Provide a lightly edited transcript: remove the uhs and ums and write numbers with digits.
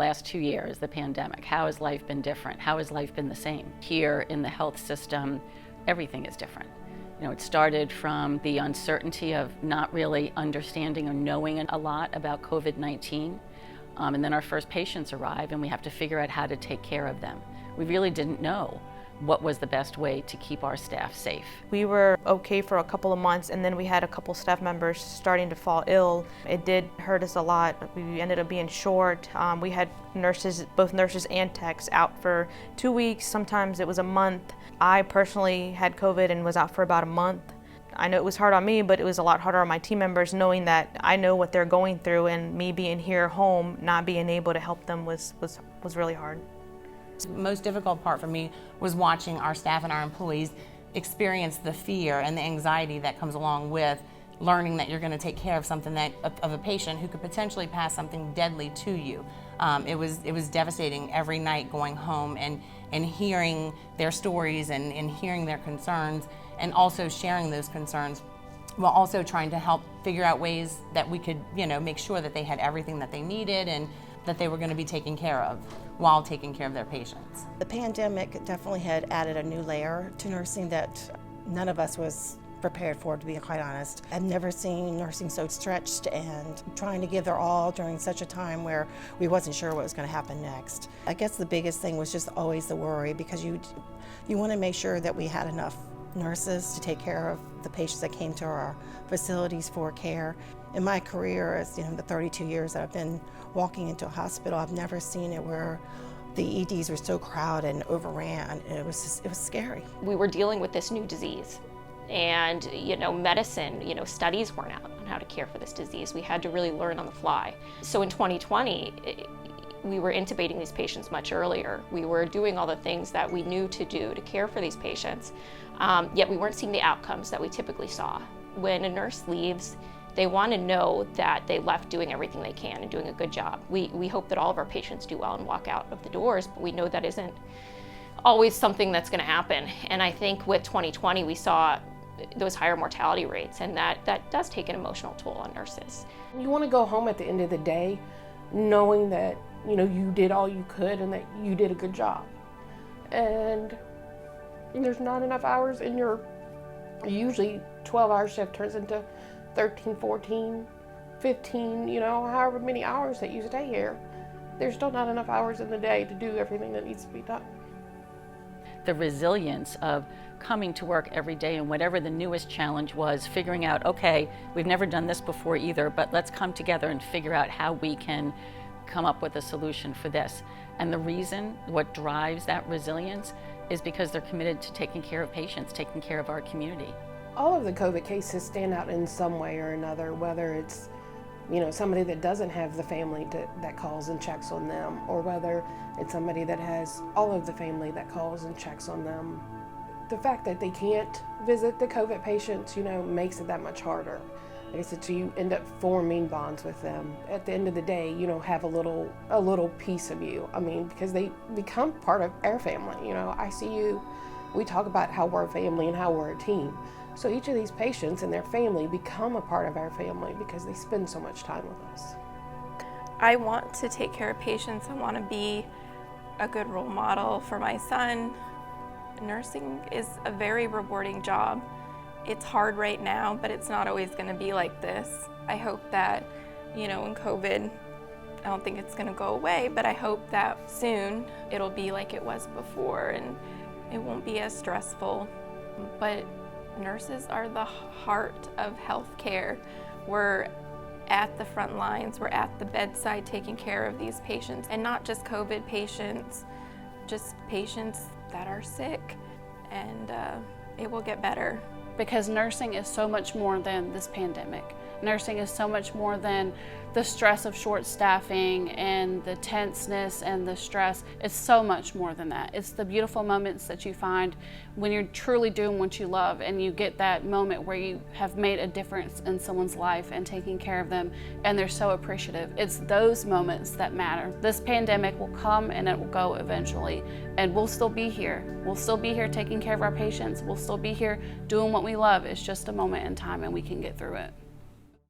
last 2 years, the pandemic, how has life been different? How has life been the same? Here in the health system, everything is different. You know, it started from the uncertainty of not really understanding or knowing a lot about COVID-19. And then our first patients arrive and we have to figure out how to take care of them. We really didn't know what was the best way to keep our staff safe. We were okay for a couple of months, and then we had a couple staff members starting to fall ill. It did hurt us a lot. We ended up being short. We had nurses, both nurses and techs, out for 2 weeks. Sometimes it was a month. I personally had COVID and was out for about a month. I know it was hard on me, but it was a lot harder on my team members, knowing that I know what they're going through, and me being here home, not being able to help them was really hard. The most difficult part for me was watching our staff and our employees experience the fear and the anxiety that comes along with learning that you're going to take care of something of a patient who could potentially pass something deadly to you. It was devastating every night going home and hearing their stories and hearing their concerns, and also sharing those concerns, while also trying to help figure out ways that we could, make sure that they had everything that they needed and that they were going to be taken care of while taking care of their patients. The pandemic definitely had added a new layer to nursing that none of us was prepared for, to be quite honest. I've never seen nursing so stretched and trying to give their all during such a time where we wasn't sure what was going to happen next. I guess the biggest thing was just always the worry, because you want to make sure that we had enough nurses to take care of the patients that came to our facilities for care. In my career, as the 32 years that I've been walking into a hospital, I've never seen it where the EDs were so crowded and overran. It was scary. We were dealing with this new disease, and medicine, studies weren't out on how to care for this disease. We had to really learn on the fly. So in 2020, we were intubating these patients much earlier. We were doing all the things that we knew to do to care for these patients, yet we weren't seeing the outcomes that we typically saw. When a nurse leaves, they want to know that they left doing everything they can and doing a good job. We hope that all of our patients do well and walk out of the doors, but we know that isn't always something that's going to happen. And I think with 2020, we saw those higher mortality rates, and that does take an emotional toll on nurses. You want to go home at the end of the day knowing that you did all you could and that you did a good job. And there's not enough hours in your usually 12-hour shift turns into 13, 14, 15, however many hours that you stay here. There's still not enough hours in the day to do everything that needs to be done. The resilience of coming to work every day, and whatever the newest challenge was, figuring out, okay, we've never done this before either, but let's come together and figure out how we can come up with a solution for this. And the reason, what drives that resilience, is because they're committed to taking care of patients, taking care of our community. All of the COVID cases stand out in some way or another, whether it's somebody that doesn't have the family that calls and checks on them, or whether it's somebody that has all of the family that calls and checks on them. The fact that they can't visit the COVID patients, makes it that much harder. Like I said, so you end up forming bonds with them. At the end of the day, have a little piece of you. Because they become part of our family. I see you, we talk about how we're a family and how we're a team. So each of these patients and their family become a part of our family because they spend so much time with us. I want to take care of patients. I want to be a good role model for my son. Nursing is a very rewarding job. It's hard right now, but it's not always going to be like this. I hope that, in COVID, I don't think it's going to go away, but I hope that soon it'll be like it was before and it won't be as stressful. But nurses are the heart of healthcare. We're at the front lines, we're at the bedside taking care of these patients, and not just COVID patients, just patients that are sick, and it will get better. Because nursing is so much more than this pandemic. Nursing is so much more than the stress of short staffing and the tenseness and the stress. It's so much more than that. It's the beautiful moments that you find when you're truly doing what you love, and you get that moment where you have made a difference in someone's life and taking care of them, and they're so appreciative. It's those moments that matter. This pandemic will come and it will go eventually, and we'll still be here. We'll still be here taking care of our patients. We'll still be here doing what we love. It's just a moment in time, and we can get through it.